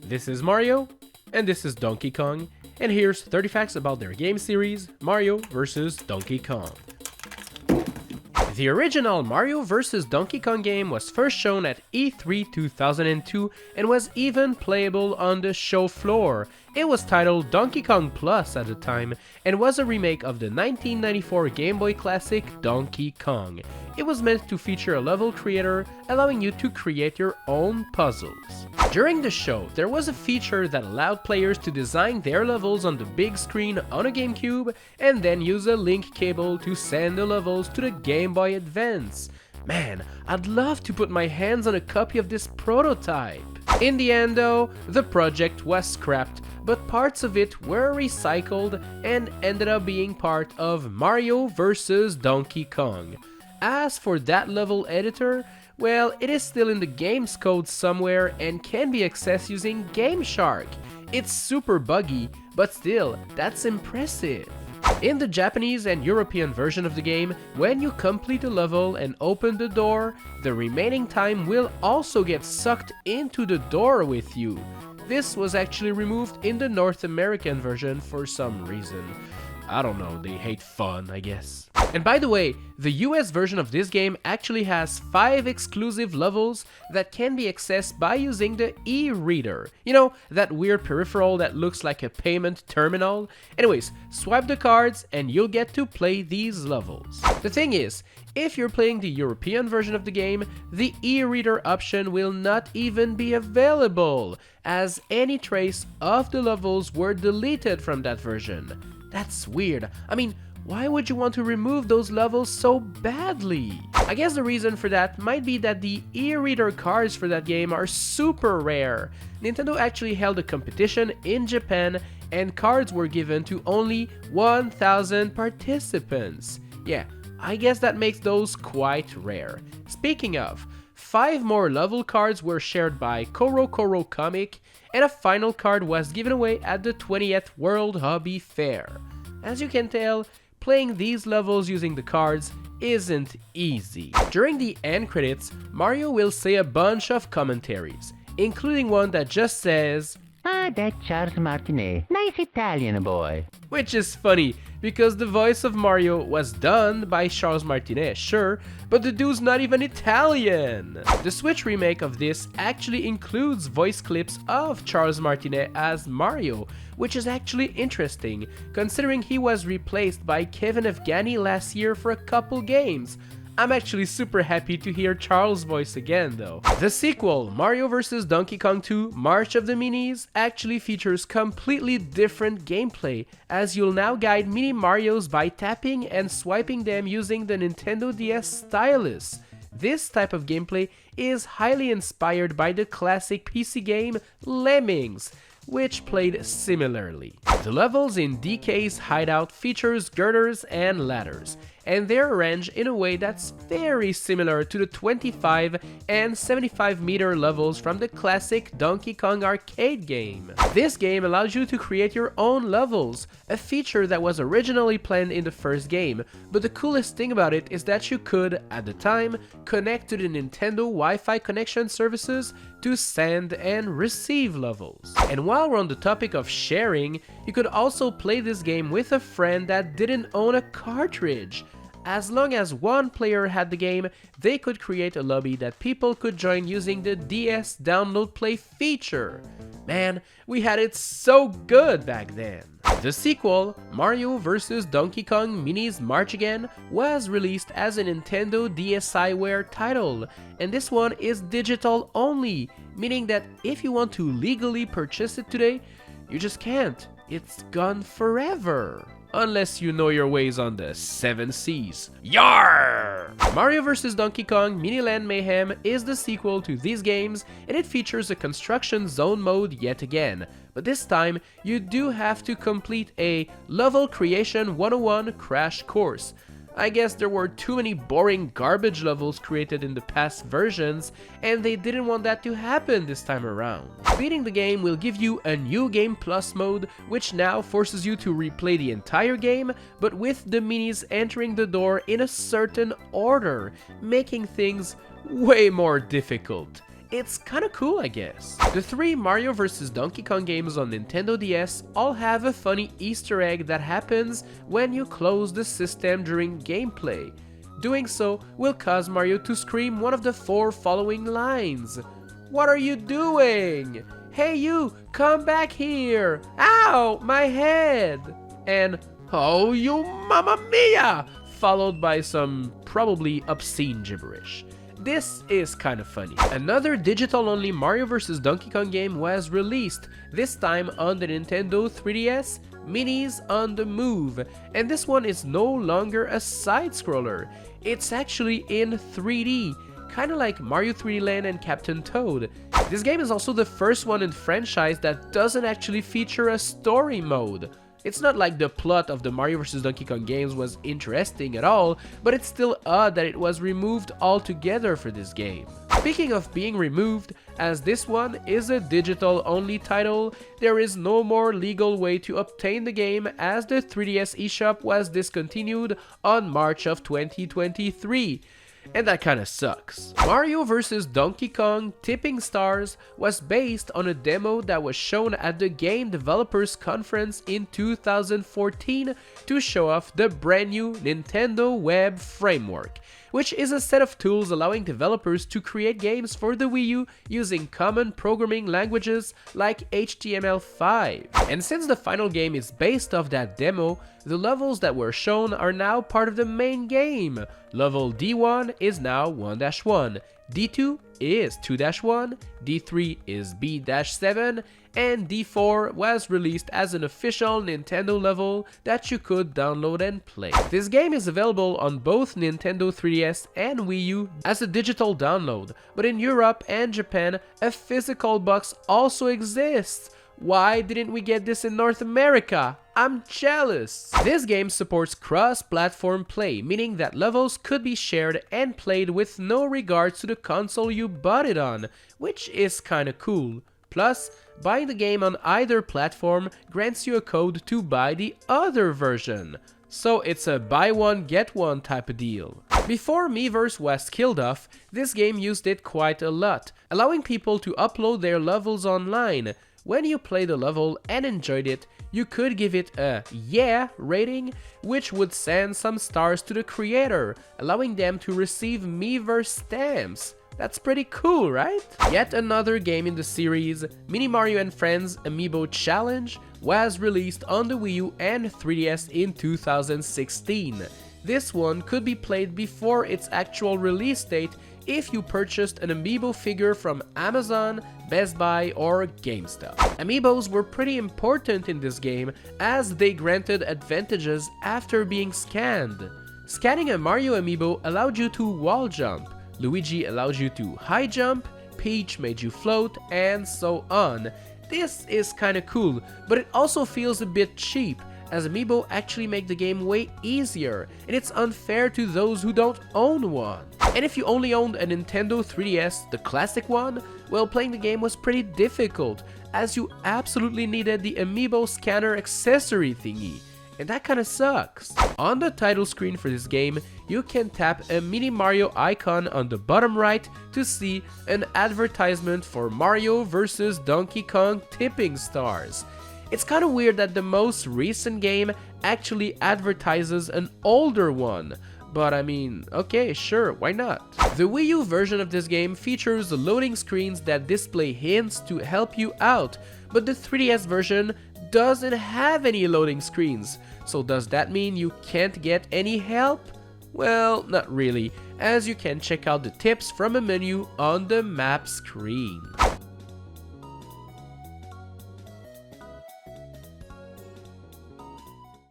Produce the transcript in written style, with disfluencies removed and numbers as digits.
This is Mario, and this is Donkey Kong, and here's 30 facts about their game series, Mario vs. Donkey Kong. The original Mario vs. Donkey Kong game was first shown at E3 2002 and was even playable on the show floor. It was titled Donkey Kong Plus at the time and was a remake of the 1994 Game Boy classic Donkey Kong. It was meant to feature a level creator, allowing you to create your own puzzles. During the show, there was a feature that allowed players to design their levels on the big screen on a GameCube and then use a link cable to send the levels to the Game Boy Advance. Man, I'd love to put my hands on a copy of this prototype. In the end though, the project was scrapped, but parts of it were recycled and ended up being part of Mario vs. Donkey Kong. As for that level editor, well, it is still in the game's code somewhere and can be accessed using GameShark. It's super buggy, but still, that's impressive. In the Japanese and European version of the game, when you complete a level and open the door, the remaining time will also get sucked into the door with you. This was actually removed in the North American version for some reason. I don't know, they hate fun, I guess. And by the way, the US version of this game actually has 5 exclusive levels that can be accessed by using the e-reader. You know, that weird peripheral that looks like a payment terminal? Anyways, swipe the cards and you'll get to play these levels. The thing is, if you're playing the European version of the game, the e-reader option will not even be available, as any trace of the levels were deleted from that version. That's weird. I mean, why would you want to remove those levels so badly? I guess the reason for that might be that the e-reader cards for that game are super rare. Nintendo actually held a competition in Japan and cards were given to only 1,000 participants. Yeah, I guess that makes those quite rare. Speaking of, 5 more level cards were shared by Koro Comic, and a final card was given away at the 20th World Hobby Fair. As you can tell, playing these levels using the cards isn't easy. During the end credits, Mario will say a bunch of commentaries, including one that just says, "Ah, that's Charles Martinet. Nice Italian boy." Which is funny, because the voice of Mario was done by Charles Martinet, sure, but the dude's not even Italian! The Switch remake of this actually includes voice clips of Charles Martinet as Mario, which is actually interesting, considering he was replaced by Kevin Afghani last year for a couple games. I'm actually super happy to hear Charles' voice again though. The sequel, Mario vs. Donkey Kong 2 March of the Minis, actually features completely different gameplay, as you'll now guide mini Marios by tapping and swiping them using the Nintendo DS stylus. This type of gameplay is highly inspired by the classic PC game Lemmings, which played similarly. The levels in DK's hideout features girders and ladders, and they're arranged in a way that's very similar to the 25 and 75 meter levels from the classic Donkey Kong arcade game. This game allows you to create your own levels, a feature that was originally planned in the first game, but the coolest thing about it is that you could, at the time, connect to the Nintendo Wi-Fi connection services to send and receive levels. And while we're on the topic of sharing, you could also play this game with a friend that didn't own a cartridge. As long as one player had the game, they could create a lobby that people could join using the DS Download Play feature. Man, we had it so good back then. The sequel, Mario vs. Donkey Kong Minis March Again, was released as a Nintendo DSiWare title, and this one is digital only, meaning that if you want to legally purchase it today, you just can't. It's gone forever. Unless you know your ways on the 7 Seas. Yarr! Mario vs. Donkey Kong Miniland Mayhem is the sequel to these games, and it features a construction zone mode yet again. But this time, you do have to complete a Level Creation 101 crash course. I guess there were too many boring garbage levels created in the past versions, and they didn't want that to happen this time around. Beating the game will give you a new Game Plus mode, which now forces you to replay the entire game, but with the minis entering the door in a certain order, making things way more difficult. it's kinda cool, I guess. The 3 Mario vs. Donkey Kong games on Nintendo DS all have a funny Easter egg that happens when you close the system during gameplay. Doing so will cause Mario to scream one of the 4 following lines. "What are you doing? Hey you, come back here! Ow, my head!" And "Oh, you mamma mia!" followed by some probably obscene gibberish. This is kind of funny. Another digital-only Mario vs. Donkey Kong game was released, this time on the Nintendo 3DS, Minis on the Move, and this one is no longer a side-scroller. It's actually in 3D, kinda like Mario 3D Land and Captain Toad. This game is also the first one in the franchise that doesn't actually feature a story mode. It's not like the plot of the Mario vs. Donkey Kong games was interesting at all, but it's still odd that it was removed altogether for this game. Speaking of being removed, as this one is a digital-only title, there is no more legal way to obtain the game as the 3DS eShop was discontinued on March of 2023. And that kinda sucks. Mario vs. Donkey Kong Tipping Stars was based on a demo that was shown at the Game Developers Conference in 2014 to show off the brand new Nintendo Web Framework, which is a set of tools allowing developers to create games for the Wii U using common programming languages like HTML5. And since the final game is based off that demo, the levels that were shown are now part of the main game. Level D1 is now 1-1, D2 is 2-1, D3 is B-7, and D4 was released as an official Nintendo level that you could download and play. This game is available on both Nintendo 3DS and Wii U as a digital download, but in Europe and Japan, a physical box also exists. Why didn't we get this in North America? I'm jealous! This game supports cross-platform play, meaning that levels could be shared and played with no regards to the console you bought it on, which is kinda cool. Plus, buying the game on either platform grants you a code to buy the other version. So it's a buy one get one type of deal. Before Miiverse was killed off, this game used it quite a lot, allowing people to upload their levels online. When you played a level and enjoyed it, you could give it a "yeah" rating, which would send some stars to the creator, allowing them to receive Miiverse stamps. That's pretty cool, right? Yet another game in the series, Mini Mario and Friends Amiibo Challenge, was released on the Wii U and 3DS in 2016. This one could be played before its actual release date if you purchased an Amiibo figure from Amazon, Best Buy, or GameStop. Amiibos were pretty important in this game as they granted advantages after being scanned. Scanning a Mario Amiibo allowed you to wall jump, Luigi allowed you to high jump, Peach made you float, and so on. This is kinda cool, but it also feels a bit cheap, as Amiibo actually make the game way easier, and it's unfair to those who don't own one. And if you only owned a Nintendo 3DS, the classic one, well, playing the game was pretty difficult, as you absolutely needed the Amiibo scanner accessory thingy, and that kinda sucks. On the title screen for this game, you can tap a Mini Mario icon on the bottom right to see an advertisement for Mario vs. Donkey Kong Tipping Stars. It's kinda weird that the most recent game actually advertises an older one, but I mean, okay, sure, why not? The Wii U version of this game features loading screens that display hints to help you out, but the 3DS version doesn't have any loading screens, so does that mean you can't get any help? Well, not really, as you can check out the tips from a menu on the map screen.